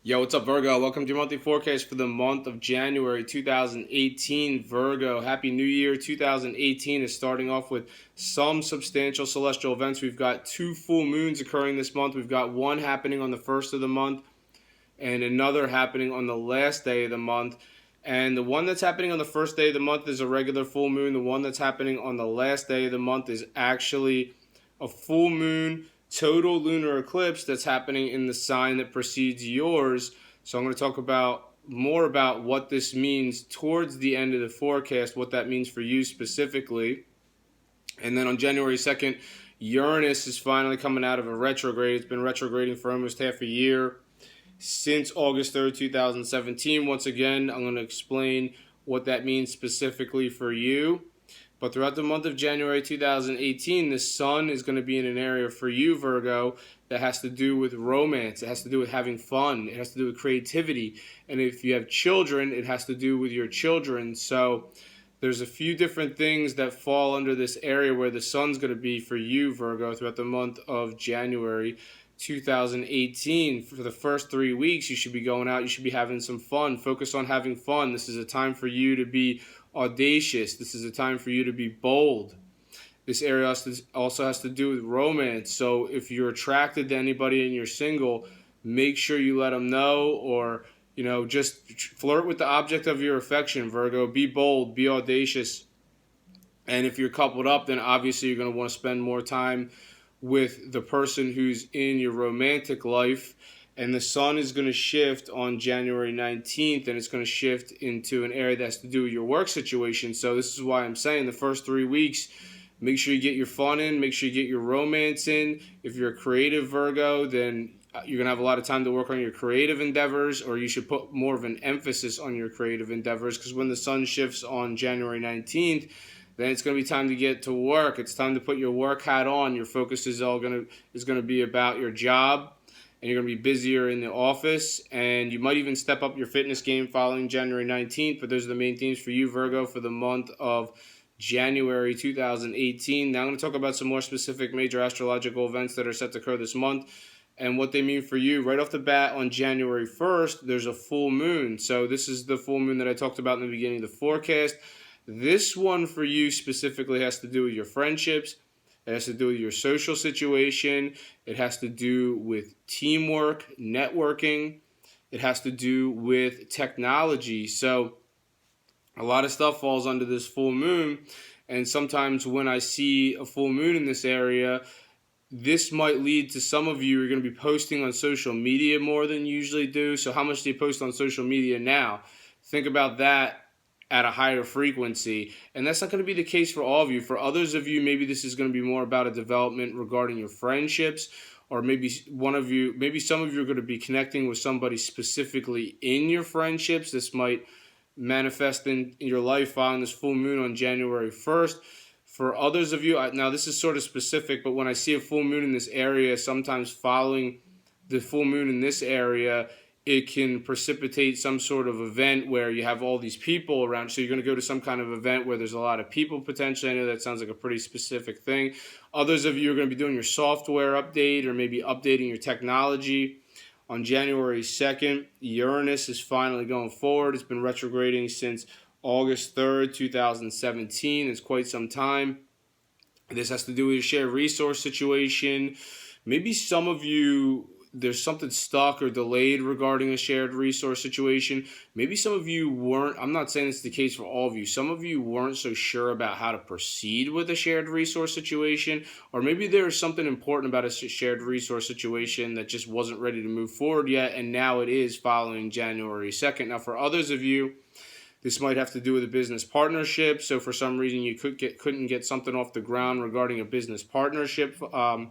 Yo, what's up, Virgo? Welcome to your monthly forecast for the month of January 2018. Virgo, Happy New Year. 2018 is starting off with some substantial celestial events. We've got two full moons occurring this month. We've got one happening on the first of the month and another happening on the last day of the month. And the one that's happening on the first day of the month is a regular full moon. The one that's happening on the last day of the month is actually a full moon total lunar eclipse that's happening in the sign that precedes yours. So I'm going to talk about more about what this means towards the end of the forecast, what that means for you specifically. And then on January 2nd, Uranus is finally coming out of a retrograde. It's been retrograding for almost half a year, since August 3rd, 2017. Once again, I'm going to explain what that means specifically for you. But throughout the month of January 2018, the sun is going to be in an area for you, Virgo, that has to do with romance. It has to do with having fun. It has to do with creativity. And if you have children, it has to do with your children. So there's a few different things that fall under this area where the sun's going to be for you, Virgo, throughout the month of January 2018. For the first 3 weeks, you should be going out. You should be having some fun. Focus on having fun. This is a time for you to be audacious. This is a time for you to be bold. This area also has to do with romance. So if you're attracted to anybody and you're single, make sure you let them know, or just flirt with the object of your affection, Virgo. Be bold, be audacious. And if you're coupled up, then obviously you're going to want to spend more time with the person who's in your romantic life. And the sun is going to shift on January 19th, and it's going to shift into an area that has to do with your work situation. So this is why I'm saying the first 3 weeks, make sure you get your fun in, make sure you get your romance in. If you're a creative Virgo, then you're going to have a lot of time to work on your creative endeavors, or you should put more of an emphasis on your creative endeavors, because when the sun shifts on January 19th, then it's going to be time to get to work. It's time to put your work hat on. Your focus is going to be about your job, and you're going to be busier in the office, and you might even step up your fitness game following January 19th. But those are the main themes for you, Virgo, for the month of January 2018. Now I'm going to talk about some more specific major astrological events that are set to occur this month and what they mean for you. Right off the bat, on January 1st, there's a full moon. So this is the full moon that I talked about in the beginning of the forecast. This one for you specifically has to do with your friendships. It has to do with your social situation. It has to do with teamwork, networking. It has to do with technology. So a lot of stuff falls under this full moon. And sometimes when I see a full moon in this area, this might lead to some of you are going to be posting on social media more than you usually do. So how much do you post on social media now? Think about that at a higher frequency. And that's not going to be the case for all of you. For others of you, maybe this is going to be more about a development regarding your friendships, or maybe some of you are going to be connecting with somebody specifically in your friendships. This might manifest in your life following this full moon on January 1st. For others of you, now this is sort of specific, but when I see a full moon in this area, sometimes following the full moon in this area, it can precipitate some sort of event where you have all these people around. So you're going to go to some kind of event where there's a lot of people potentially. I know that sounds like a pretty specific thing. Others of you are going to be doing your software update, or maybe updating your technology. On January 2nd, Uranus is finally going forward. It's been retrograding since August 3rd, 2017. It's quite some time. This has to do with your shared resource situation. Maybe some of you, there's something stuck or delayed regarding a shared resource situation. Maybe some of you weren't, I'm not saying it's the case for all of you, some of you weren't so sure about how to proceed with a shared resource situation, or maybe there was something important about a shared resource situation that just wasn't ready to move forward yet, and now it is following January 2nd. Now for others of you, this might have to do with a business partnership. So for some reason you couldn't get something off the ground regarding a business partnership for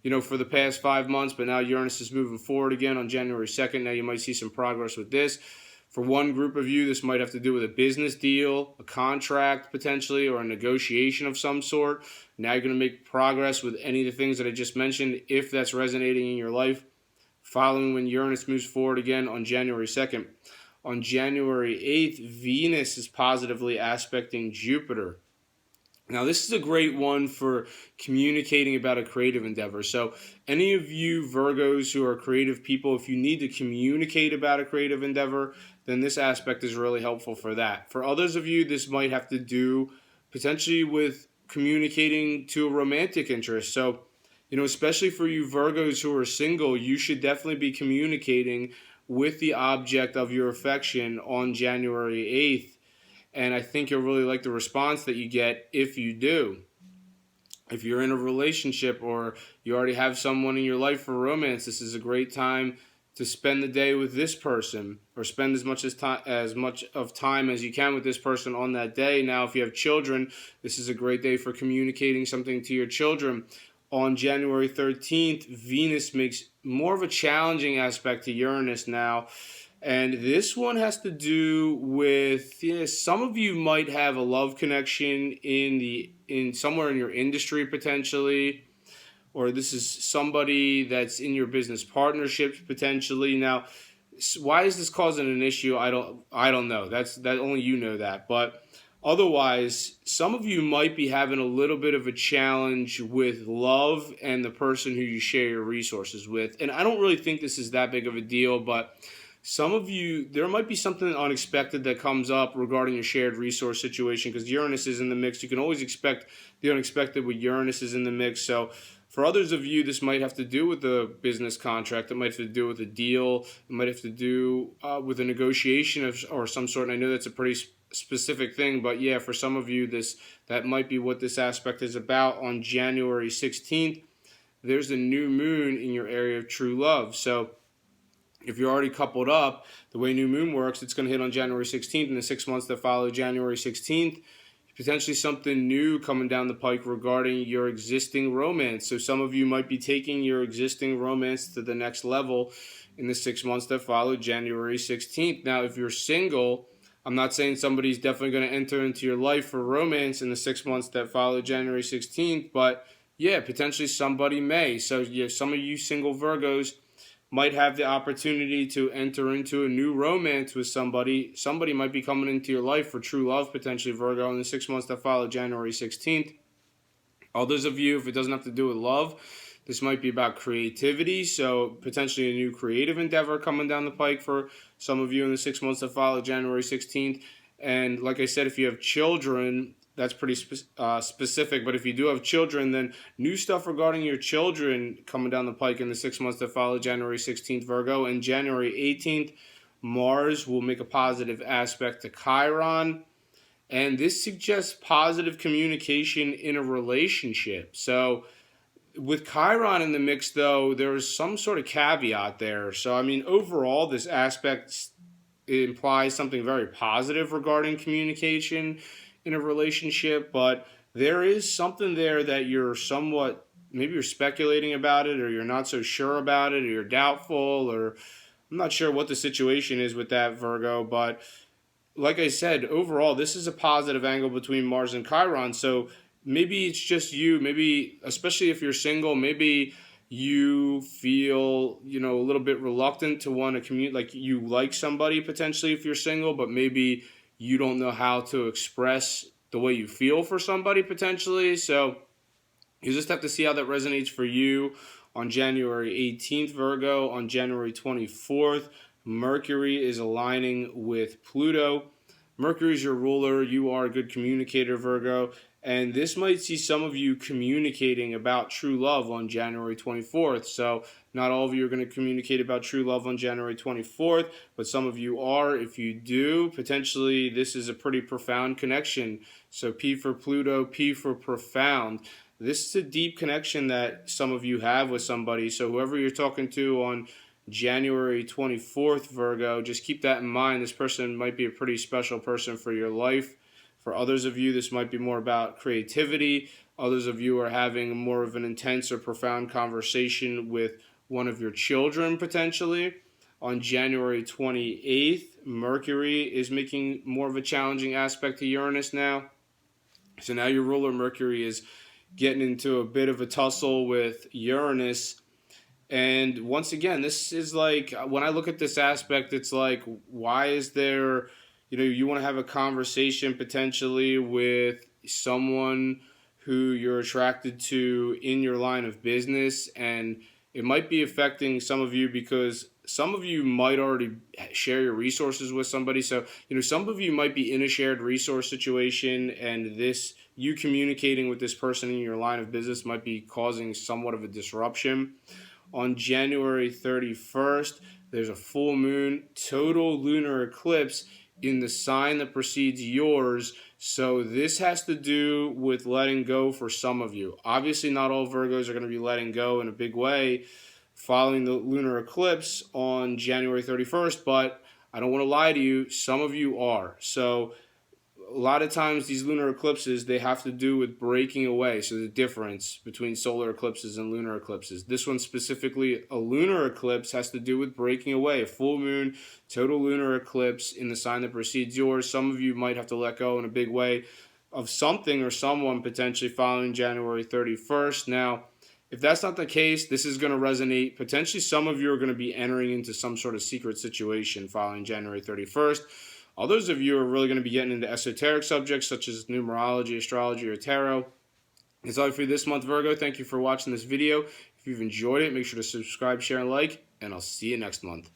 the past 5 months, but now Uranus is moving forward again on January 2nd. Now you might see some progress with this. For one group of you, this might have to do with a business deal, a contract potentially, or a negotiation of some sort. Now you're going to make progress with any of the things that I just mentioned, if that's resonating in your life, following when Uranus moves forward again on January 2nd. On January 8th, Venus is positively aspecting Jupiter. Now, this is a great one for communicating about a creative endeavor. So, any of you Virgos who are creative people, if you need to communicate about a creative endeavor, then this aspect is really helpful for that. For others of you, this might have to do potentially with communicating to a romantic interest. So, especially for you Virgos who are single, you should definitely be communicating with the object of your affection on January 8th. And I think you'll really like the response that you get if you do. If you're in a relationship or you already have someone in your life for romance, this is a great time to spend the day with this person, or spend as much of time as you can with this person on that day. Now, if you have children, this is a great day for communicating something to your children. On January 13th, Venus makes more of a challenging aspect to Uranus now. And this one has to do with, some of you might have a love connection in somewhere in your industry potentially, or this is somebody that's in your business partnerships potentially. Now, why is this causing an issue? I don't know. That only you know that. But otherwise, some of you might be having a little bit of a challenge with love and the person who you share your resources with. And I don't really think this is that big of a deal, but some of you, there might be something unexpected that comes up regarding a shared resource situation, because Uranus is in the mix. You can always expect the unexpected when Uranus is in the mix. So for others of you, this might have to do with a business contract. It might have to do with a deal. It might have to do with a negotiation or some sort. And I know that's a pretty specific thing, but yeah, for some of you, that might be what this aspect is about. On January 16th, there's a new moon in your area of true love. So if you're already coupled up, the way new moon works, it's going to hit on January 16th, and the 6 months that follow January 16th, potentially something new coming down the pike regarding your existing romance. So some of you might be taking your existing romance to the next level in the 6 months that follow January 16th. Now, if you're single, I'm not saying somebody's definitely going to enter into your life for romance in the 6 months that follow January 16th, but yeah, potentially somebody may. So yeah, some of you single Virgos might have the opportunity to enter into a new romance with somebody. Somebody might be coming into your life for true love, potentially Virgo, in the 6 months that follow January 16th. Others of you, if it doesn't have to do with love, this might be about creativity. So potentially a new creative endeavor coming down the pike for some of you in the 6 months that follow January 16th. And like I said, if you have children, that's pretty specific. But if you do have children, then new stuff regarding your children coming down the pike in the 6 months that follow January 16th, Virgo. And January 18th, Mars will make a positive aspect to Chiron. And this suggests positive communication in a relationship. So with Chiron in the mix, though, there is some sort of caveat there. So, I mean, overall, this aspect implies something very positive regarding communication in a relationship, but there is something there that maybe you're speculating about it, or you're not so sure about it, or you're doubtful, or I'm not sure what the situation is with that, Virgo. But like I said, overall, this is a positive angle between Mars and Chiron. So maybe it's just you, maybe, especially if you're single, maybe you feel, a little bit reluctant to want to communicate, like you like somebody potentially if you're single, but maybe you don't know how to express the way you feel for somebody potentially. So you just have to see how that resonates for you. On January 18th, Virgo, on January 24th, Mercury is aligning with Pluto. Mercury is your ruler. You are a good communicator, Virgo. And this might see some of you communicating about true love on January 24th. So not all of you are going to communicate about true love on January 24th, but some of you are. If you do, potentially this is a pretty profound connection. So P for Pluto, P for profound. This is a deep connection that some of you have with somebody. So whoever you're talking to on January 24th, Virgo, just keep that in mind. This person might be a pretty special person for your life. For others of you, this might be more about creativity. Others of you are having more of an intense or profound conversation with one of your children, potentially. On January 28th, Mercury is making more of a challenging aspect to Uranus now. So now your ruler, Mercury, is getting into a bit of a tussle with Uranus. And once again, this is like, when I look at this aspect, it's like, why is there, you want to have a conversation potentially with someone who you're attracted to in your line of business, and it might be affecting some of you because some of you might already share your resources with somebody. So, some of you might be in a shared resource situation, and you communicating with this person in your line of business might be causing somewhat of a disruption. On January 31st, there's a full moon, total lunar eclipse in the sign that precedes yours. So this has to do with letting go for some of you. Obviously, not all Virgos are going to be letting go in a big way following the lunar eclipse on January 31st, but I don't want to lie to you, some of you are. So a lot of times these lunar eclipses, they have to do with breaking away. So the difference between solar eclipses and lunar eclipses. This one specifically, a lunar eclipse, has to do with breaking away. A full moon, total lunar eclipse in the sign that precedes yours. Some of you might have to let go in a big way of something or someone potentially following January 31st. Now, if that's not the case, this is going to resonate. Potentially some of you are going to be entering into some sort of secret situation following January 31st. Others of you are really going to be getting into esoteric subjects such as numerology, astrology, or tarot. That's all for you this month, Virgo. Thank you for watching this video. If you've enjoyed it, make sure to subscribe, share, and like, and I'll see you next month.